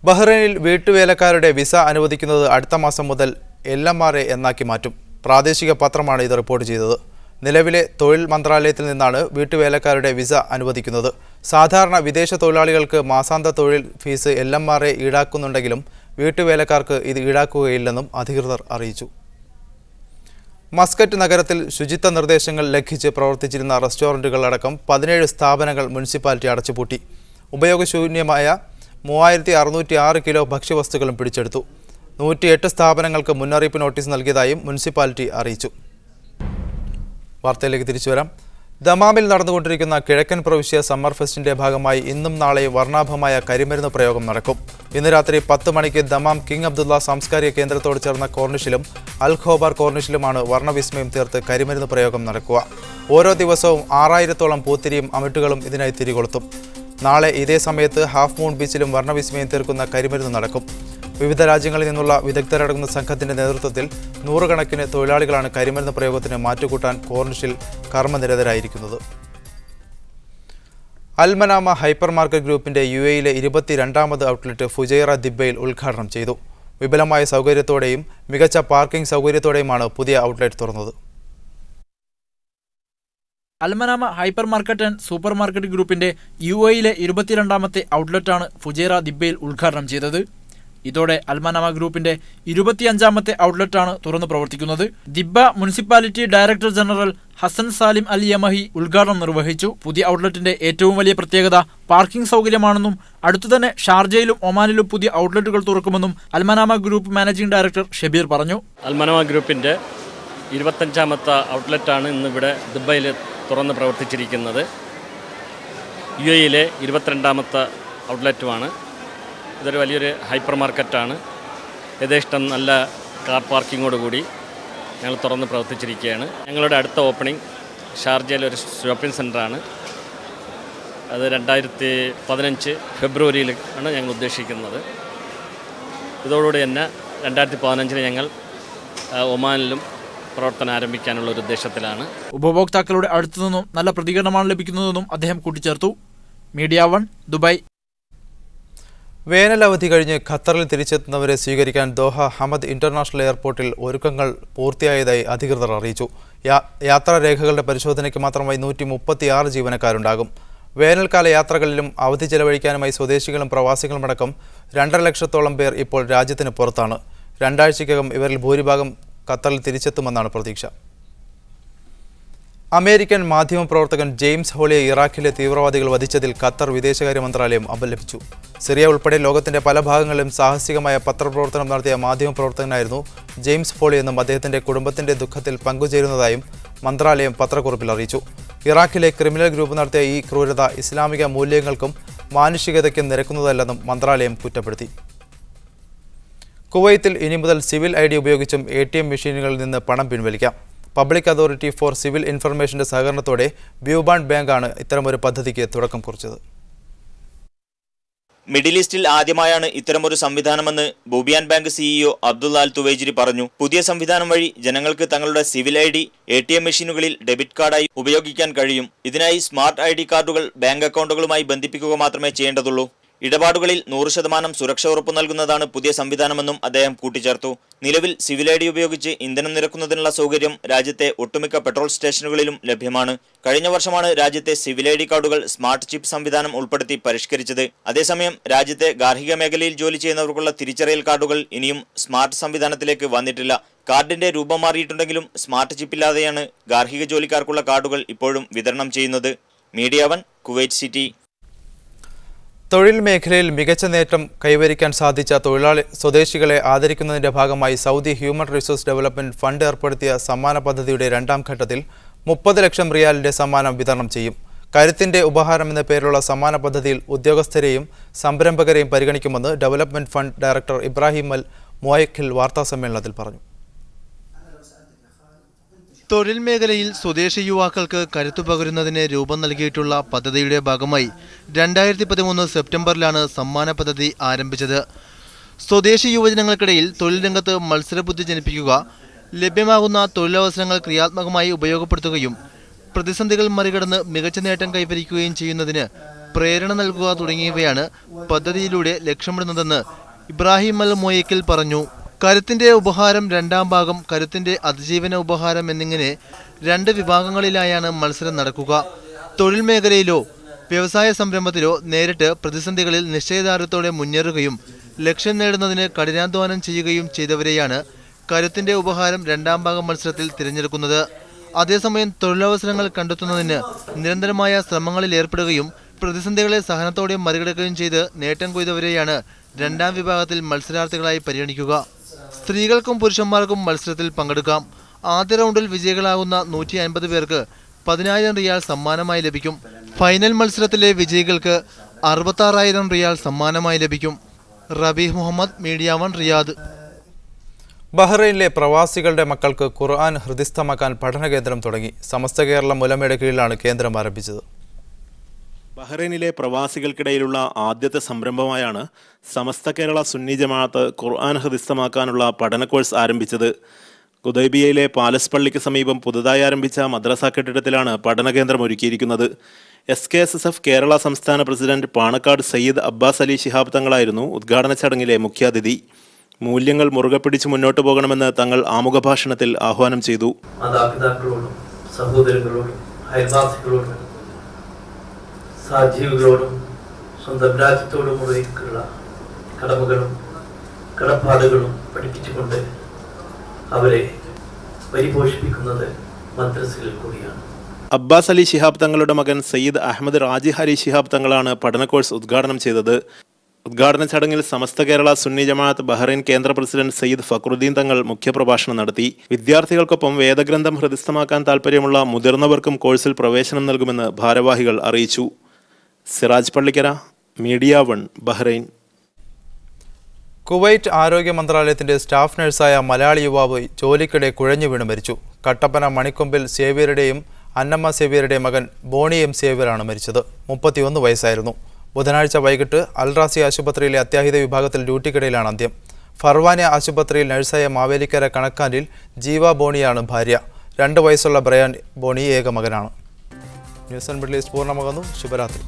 ബഹ്റൈനിൽ വീട്ടുവേലക്കാരുടെ visa അനുവദിക്കുന്നത് അടുത്ത മാസം മുതൽ LMRA എന്നാക്കി മാറ്റും. പ്രാദേശിക പത്രമാണ് ഇത് റിപ്പോർട്ട് ചെയ്തത്. നിലവിലെ തൊഴിൽ മന്ത്രാലയത്തിൽ നിന്നാണ് വീട്ടുവേലക്കാരുടെ വിസ അനുവദിക്കുന്നത്. സാധാരണ വിദേശ തൊഴിലാളികൾക്ക് മാസാന്ത തൊഴിൽ ഫീസ് LMRA ഈടാക്കുന്നുണ്ടെങ്കിലും വീട്ടുവേലക്കാർക്ക് ഇത് ഈടാക്കുകയില്ലെന്നും അധികൃതർ അറിയിച്ചു. മസ്കറ്റ് നഗരത്തിൽ ശുചിത്വ നിർദ്ദേശങ്ങൾ ലംഘിച്ച് പ്രവർത്തിച്ചിരുന്ന റെസ്റ്റോറന്റുകൾ അടക്കം 17 സ്ഥാപനങ്ങൾ മുനിസിപ്പാലിറ്റി അടച്ചുപൂട്ടി. ഉപയോഗശൂന്യമായ 3606 കിലോ ഭക്ഷ്യവസ്തുക്കളും പിടിച്ചെടുത്തു. 108 സ്ഥാപനങ്ങൾക്ക് മുന്നറിയിപ്പ് നോട്ടീസ് നൽകിയതായും മുനിസിപ്പാലിറ്റി അറിയിച്ചു. വാർത്തയിലേക്ക് തിരിച്ചുവരാം. ദമാമിൽ നടന്നുകൊണ്ടിരിക്കുന്ന കിഴക്കൻ പ്രവിശ്യ സമ്മർ ഫെസ്റ്റിന്റെ ഭാഗമായി ഇന്നും നാളെയും വർണ്ണാഭമായ കരിമരുന്ന് പ്രയോഗം നടക്കും. ഇന്ന് രാത്രി 10 മണിക്ക് ദമാം കിങ് അബ്ദുള്ള സാംസ്കാരിക കേന്ദ്രത്തോട് ചേർന്ന കോർണിഷിലും അൽ ഖോബാർ കോർണിഷിലുമാണ് വർണ്ണവിസ്മയം തീർത്ത് കരിമരുന്ന് പ്രയോഗം നടക്കുക. ഓരോ ദിവസവും 6000-ഓളം പൂത്തിരിയും അമിട്ടുകളും ഇതിനായി തിരികൊളുത്തും. നാളെ ഇതേ സമയത്ത് ഹാഫ് മൂൺ ബീച്ചിലും വർണ്ണവിസ്മയം തീർക്കുന്ന കരിമരുന്ന് നടക്കും. വിവിധ രാജ്യങ്ങളിൽ നിന്നുള്ള വിദഗ്ധരടങ്ങുന്ന സംഘത്തിന്റെ നേതൃത്വത്തിൽ 100 കണക്കിന് തൊഴിലാളികളാണ് കരിമരുന്ന് പ്രയോഗത്തിന് മാറ്റുകൂട്ടാൻ കോർണിഷിൽ കർമ്മനിരതരായിരിക്കുന്നത്. അൽമനാമ ഹൈപ്പർ മാർക്കറ്റ് ഗ്രൂപ്പിന്റെ UAE-യിലെ 22ാമത് ഔട്ട്ലെറ്റ് ഫുജൈറ ദിബ്ബയിൽ ഉദ്ഘാടനം ചെയ്തു. വിപുലമായ സൗകര്യത്തോടെയും മികച്ച പാർക്കിംഗ് സൗകര്യത്തോടെയുമാണ് പുതിയ ഔട്ട്ലെറ്റ് തുറന്നത്. Al Manama hyper market and super market ഗ്രൂപ്പിന്റെ UAE-യിലെ 22ാമത്തെ ഔട്ട്ലെറ്റാണ് ഫുജൈറ ദിബ്ബയിൽ ഉദ്ഘാടനം ചെയ്തത്. ഇതോടെ അൽമനാമ ഗ്രൂപ്പിന്റെ 25ാമത്തെ ഔട്ട്ലെറ്റാണ് തുറന്നു പ്രവർത്തിക്കുന്നത്. Dibba municipality director general Hasan Salim Al Yamahi ഉദ്ഘാടനം നിർവഹിച്ചു. പുതിയ ഔട്ട്ലെറ്റിന്റെ ഏറ്റവും വലിയ പ്രത്യേകത പാർക്കിംഗ് സൗകര്യമാണെന്നും അടുത്തുതന്നെ ഷാർജയിലും ഒമാനിലും പുതിയ ഔട്ട്ലെറ്റുകൾ തുറക്കുമെന്നും Al Manama group managing director Shabeer പറഞ്ഞു. അൽമനാമ ഗ്രൂപ്പിന്റെ 25ാമത്തെ ഔട്ട്ലെറ്റാണ് ഇന്നിവിടെ ദുബൈയിൽ തുറന്ന് പ്രവർത്തിച്ചിരിക്കുന്നത്. UAE-യിലെ 22ാമത്തെ ഔട്ട്ലെറ്റുമാണ്. ഇതൊരു വലിയൊരു ഹൈപ്പർ മാർക്കറ്റാണ്. യഥേഷ്ടം നല്ല കാർ പാർക്കിങ്ങോടുകൂടി ഞങ്ങൾ തുറന്ന് പ്രവർത്തിച്ചിരിക്കുകയാണ്. ഞങ്ങളുടെ അടുത്ത ഓപ്പണിംഗ് ഷാർജയിലൊരു ഷോപ്പിംഗ് സെൻ്ററാണ്. അത് 2015 ഫെബ്രുവരിയിൽ ആണ് ഞങ്ങൾ ഉദ്ദേശിക്കുന്നത്. ഇതോടുകൂടി തന്നെ 2015 ഞങ്ങൾ ഒമാനിലും പ്രവർത്തനം ആരംഭിക്കാനുള്ള ഒരു ഉദ്ദേശത്തിലാണ്. ഉപഭോക്താക്കളുടെ അടുത്തുനിന്നും നല്ല പ്രതികരണമാണ് ലഭിക്കുന്നതെന്നും അദ്ദേഹം കൂട്ടിച്ചേർത്തു. Media 1 Dubai. വേനൽ അവധി കഴിഞ്ഞ് ഖത്തറിൽ തിരിച്ചെത്തുന്നവരെ സ്വീകരിക്കാൻ ദോഹ ഹമദ് ഇന്റർനാഷണൽ എയർപോർട്ടിൽ ഒരുക്കങ്ങൾ പൂർത്തിയായതായി അധികൃതർ അറിയിച്ചു. യാത്രാരേഖകളുടെ പരിശോധനയ്ക്ക് മാത്രമായി 136 ജീവനക്കാരുണ്ടാകും. വേനൽക്കാല യാത്രകളിലും അവധി ചെലവഴിക്കാനുമായി സ്വദേശികളും പ്രവാസികളുമടക്കം 2.5 ലക്ഷത്തോളം പേർ ഇപ്പോൾ രാജ്യത്തിന് പുറത്താണ്. 2 ആഴ്ചയ്ക്കകം ഇവരിൽ ഭൂരിഭാഗം ഖത്തറിൽ തിരിച്ചെത്തുമെന്നാണ് പ്രതീക്ഷ. അമേരിക്കൻ മാധ്യമപ്രവർത്തകൻ ജെയിംസ് ഹോളിയെ ഇറാഖിലെ തീവ്രവാദികൾ വധിച്ചതിൽ ഖത്തർ വിദേശകാര്യ മന്ത്രാലയം അപലപിച്ചു. സിറിയ ഉൾപ്പെടെ ലോകത്തിന്റെ പല ഭാഗങ്ങളിലും സാഹസികമായ പത്രപ്രവർത്തനം നടത്തിയ മാധ്യമപ്രവർത്തകനായിരുന്നു ജെയിംസ് ഹോളി എന്നും അദ്ദേഹത്തിന്റെ കുടുംബത്തിന്റെ ദുഃഖത്തിൽ പങ്കുചേരുന്നതായും മന്ത്രാലയം പത്രക്കുറിപ്പിൽ അറിയിച്ചു. ഇറാഖിലെ ക്രിമിനൽ ഗ്രൂപ്പ് നടത്തിയ ഈ ക്രൂരത ഇസ്ലാമിക മൂല്യങ്ങൾക്കും മാനുഷികതയ്ക്കും നിരക്കുന്നതല്ലെന്നും മന്ത്രാലയം കുറ്റപ്പെടുത്തി. കുവൈത്തിൽ ഇനി മുതൽ സിവിൽ ID ഉപയോഗിച്ചും ATM മെഷീനുകളിൽ നിന്ന് പണം പിൻവലിക്കാം. പബ്ലിക് അതോറിറ്റി ഫോർ സിവിൽ ഇൻഫർമേഷന്റെ സഹകരണത്തോടെ ബ്യൂബാണ്ട് ബാങ്കാണ് ഇത്തരമൊരു പദ്ധതിക്ക് തുടക്കം കുറിച്ചത്. മിഡിൽ ഈസ്റ്റിൽ ആദ്യമായാണ് ഇത്തരമൊരു സംവിധാനമെന്ന് ബൂബിയാൻ ബാങ്ക് CEO അബ്ദുള്ള അൽ തുവൈജിരി പറഞ്ഞു. പുതിയ സംവിധാനം വഴി ജനങ്ങൾക്ക് തങ്ങളുടെ സിവിൽ ID ATM മെഷീനുകളിൽ ഡെബിറ്റ് കാർഡായി ഉപയോഗിക്കാൻ കഴിയും. ഇതിനായി സ്മാർട്ട് ID കാർഡുകൾ ബാങ്ക് അക്കൗണ്ടുകളുമായി ബന്ധിപ്പിക്കുക മാത്രമേ ചെയ്യേണ്ടതുള്ളൂ. ഇടപാടുകളിൽ 100% സുരക്ഷ ഉറപ്പു നൽകുന്നതാണ് പുതിയ സംവിധാനമെന്നും അദ്ദേഹം കൂട്ടിച്ചേർത്തു. നിലവിൽ സിവിൽ ID ഉപയോഗിച്ച് ഇന്ധനം നിറക്കുന്നതിനുള്ള സൗകര്യം രാജ്യത്തെ ഒട്ടുമിക്ക പെട്രോൾ സ്റ്റേഷനുകളിലും ലഭ്യമാണ്. കഴിഞ്ഞ വർഷമാണ് രാജ്യത്തെ സിവിൽ ID കാർഡുകൾ സ്മാർട്ട് ചിപ്പ് സംവിധാനം ഉൾപ്പെടുത്തി പരിഷ്കരിച്ചത്. അതേസമയം രാജ്യത്തെ ഗാർഹിക മേഖലയിൽ ജോലി ചെയ്യുന്നവർക്കുള്ള തിരിച്ചറിയൽ കാർഡുകൾ ഇനിയും സ്മാർട്ട് സംവിധാനത്തിലേക്ക് വന്നിട്ടില്ല. കാർഡിന്റെ രൂപം മാറിയിട്ടുണ്ടെങ്കിലും സ്മാർട്ട് ചിപ്പില്ലാതെയാണ് ഗാർഹിക ജോലിക്കാർക്കുള്ള കാർഡുകൾ ഇപ്പോഴും വിതരണം ചെയ്യുന്നത്. Media 1 Kuwait city. തൊഴിൽ മേഖലയിൽ മികച്ച നേട്ടം കൈവരിക്കാൻ സാധിച്ച സ്വദേശികളെ ആദരിക്കുന്നതിന്റെ ഭാഗമായി Saudi human resource development fund ഏർപ്പെടുത്തിയ സമ്മാന പദ്ധതിയുടെ 2ാം ഘട്ടത്തിൽ 30 ലക്ഷം റിയാലിന്റെ സമ്മാനം വിതരണം ചെയ്യും. കരുത്തിന്റെ ഉപഹാരം എന്ന പേരിലുള്ള സമ്മാന പദ്ധതിയിൽ ഉദ്യോഗസ്ഥരെയും സംരംഭകരെയും പരിഗണിക്കുമെന്ന് ഡെവലപ്മെന്റ് ഫണ്ട് ഡയറക്ടർ ഇബ്രാഹിം അൽ മുഅയ്ഖിൽ വാർത്താസമ്മേളനത്തിൽ പറഞ്ഞു. തൊഴിൽ മേഖലയിൽ സ്വദേശി യുവാക്കൾക്ക് കരുത്തു പകരുന്നതിന് രൂപം നൽകിയിട്ടുള്ള പദ്ധതിയുടെ ഭാഗമായി 2013 സെപ്റ്റംബറിലാണ് സമ്മാന പദ്ധതി ആരംഭിച്ചത്. സ്വദേശി യുവജനങ്ങൾക്കിടയിൽ തൊഴിൽ രംഗത്ത് മത്സരബുദ്ധി ജനിപ്പിക്കുക, ലഭ്യമാകുന്ന തൊഴിലവസരങ്ങൾ ക്രിയാത്മകമായി ഉപയോഗപ്പെടുത്തുകയും പ്രതിസന്ധികൾ മറികടന്ന് മികച്ച നേട്ടം കൈവരിക്കുകയും ചെയ്യുന്നതിന് പ്രേരണ നൽകുക തുടങ്ങിയവയാണ് പദ്ധതിയിലൂടെ ലക്ഷ്യമിടുന്നതെന്ന് ഇബ്രാഹിം അൽ മൊയ്ക്കൽ പറഞ്ഞു. കരുത്തിന്റെ ഉപഹാരം രണ്ടാം ഭാഗം, കരുത്തിന്റെ അതിജീവന ഉപഹാരം എന്നിങ്ങനെ 2 വിഭാഗങ്ങളിലായാണ് മത്സരം നടക്കുക. തൊഴിൽ മേഖലയിലോ വ്യവസായ സംരംഭത്തിലോ നേരിട്ട് പ്രതിസന്ധികളിൽ നിശ്ചയദാർഢ്യത്തോടെ മുന്നേറുകയും ലക്ഷ്യം നേടുന്നതിന് കഠിനാധ്വാനം ചെയ്യുകയും ചെയ്തവരെയാണ് കരുത്തിന്റെ ഉപഹാരം രണ്ടാം ഭാഗം മത്സരത്തിൽ തിരഞ്ഞെടുക്കുന്നത്. അതേസമയം തൊഴിലവസരങ്ങൾ കണ്ടെത്തുന്നതിന് നിരന്തരമായ ശ്രമങ്ങളിൽ ഏർപ്പെടുകയും പ്രതിസന്ധികളെ സഹനത്തോടെ മറികടക്കുകയും ചെയ്ത് നേട്ടം കൊയ്തവരെയാണ് രണ്ടാം വിഭാഗത്തിൽ മത്സരാർത്ഥികളായി പരിഗണിക്കുക. സ്ത്രീകൾക്കും പുരുഷന്മാർക്കും മത്സരത്തിൽ പങ്കെടുക്കാം. ആദ്യ റൗണ്ടിൽ വിജയികളാകുന്ന 150 പേർക്ക് 10,000 റിയാൽ സമ്മാനമായി ലഭിക്കും. ഫൈനൽ മത്സരത്തിലെ വിജയികൾക്ക് 66,000 റിയാൽ സമ്മാനമായി ലഭിക്കും. Rabeeh Muhammad, media 1, Riyadh. ബഹ്റൈനിലെ പ്രവാസികളുടെ മക്കൾക്ക് ഖുർആൻ ഹൃദിസ്ഥമാക്കാൻ പഠനകേന്ദ്രം തുടങ്ങി. സമസ്ത കേരളം മുലമയുടെ കീഴിലാണ് കേന്ദ്രം ആരംഭിച്ചത്. ബഹ്റൈനിലെ പ്രവാസികൾക്കിടയിലുള്ള ആദ്യത്തെ സംരംഭമായാണ് സമസ്ത കേരള സുന്നി ജമാഅത്ത് ഖുർആൻ ഹൃദിസ്ഥമാക്കാനുള്ള പഠന കോഴ്സ് ആരംഭിച്ചത്. ഹുദൈബിയയിലെ പാലസ് പള്ളിക്ക് സമീപം പുതുതായി ആരംഭിച്ച മദ്രസ കെട്ടിടത്തിലാണ് പഠനകേന്ദ്രം ഒരുക്കിയിരിക്കുന്നത്. SKSSF കേരള സംസ്ഥാന പ്രസിഡന്റ് പാണക്കാട് സയ്യിദ് അബ്ബാസ് അലി ശിഹാബ് തങ്ങളായിരുന്നു ഉദ്ഘാടന ചടങ്ങിലെ മുഖ്യാതിഥി. മൂല്യങ്ങൾ മുറുകെ പിടിച്ച് മുന്നോട്ട് പോകണമെന്ന് തങ്ങൾ ആമുഖ ഭാഷണത്തിൽ ആഹ്വാനം ചെയ്തു. മാതാപിതാക്കളോടും സഹോദരങ്ങളോടും അയൽവാസികളോടും സഹജീവികളോടും സ്വന്തം രാജ്യത്തോടുമുള്ള കടമകളും കടപ്പാടുകളും പഠിപ്പിച്ചുകൊണ്ട് അവരെ പരിപോഷിപ്പിക്കുന്നത് മദ്രസയിൽ കൂടിയാണ്. അബ്ബാസ് അലി ശിഹാബ് തങ്ങളുടെ മകൻ സയ്യിദ് അഹമ്മദ് റാജി അലി ശിഹാബ് തങ്ങളാണ് പഠന കോഴ്സ് ഉദ്ഘാടനം ചെയ്തത്. ഉദ്ഘാടന ചടങ്ങിൽ സമസ്ത കേരള സുന്നി ജമാഅത്ത് ബഹ്റൈൻ കേന്ദ്ര പ്രസിഡന്റ് സയ്യിദ് ഫക്രുദ്ദീൻ തങ്ങൾ മുഖ്യപ്രഭാഷണം നടത്തി. വിദ്യാർത്ഥികൾക്കൊപ്പം വേദഗ്രന്ഥം ഹൃദിസ്ഥമാക്കാൻ താൽപ്പര്യമുള്ള മുതിർന്നവർക്കും കോഴ്സിൽ പ്രവേശനം നൽകുമെന്ന് ഭാരവാഹികൾ അറിയിച്ചു. Siraj Pallikkara, media 1, Bahrain. Kuwait ആരോഗ്യ മന്ത്രാലയത്തിന്റെ സ്റ്റാഫ് നഴ്സായ മലയാളി യുവാവ് ജോലിക്കിടെ കുഴഞ്ഞു വീണ് മരിച്ചു. കട്ടപ്പന മണിക്കൊമ്പിൽ സേവ്യറുടെയും അന്നമ്മ സേവ്യറുടെയും മകൻ ബോണി എം സേവ്യറാണ് മരിച്ചത്. 31 വയസ്സായിരുന്നു. ബുധനാഴ്ച വൈകിട്ട് അൽറാസി ആശുപത്രിയിലെ അത്യാഹിത വിഭാഗത്തിൽ ഡ്യൂട്ടിക്കിടയിലാണ് അന്ത്യം. ഫർവാന ആശുപത്രിയിൽ നഴ്സായ മാവേലിക്കര കണക്കാനിൽ ജീവ ബോണിയാണ് ഭാര്യ. 2 വയസ്സുള്ള ബ്രയാൻ ബോണി ഏക മകനാണ്. ന്യൂസ് ആൻഡ് മിഡിൽ ഈസ്റ്റ് പൂർണ്ണമാകുന്നു. ശുഭരാത്രി.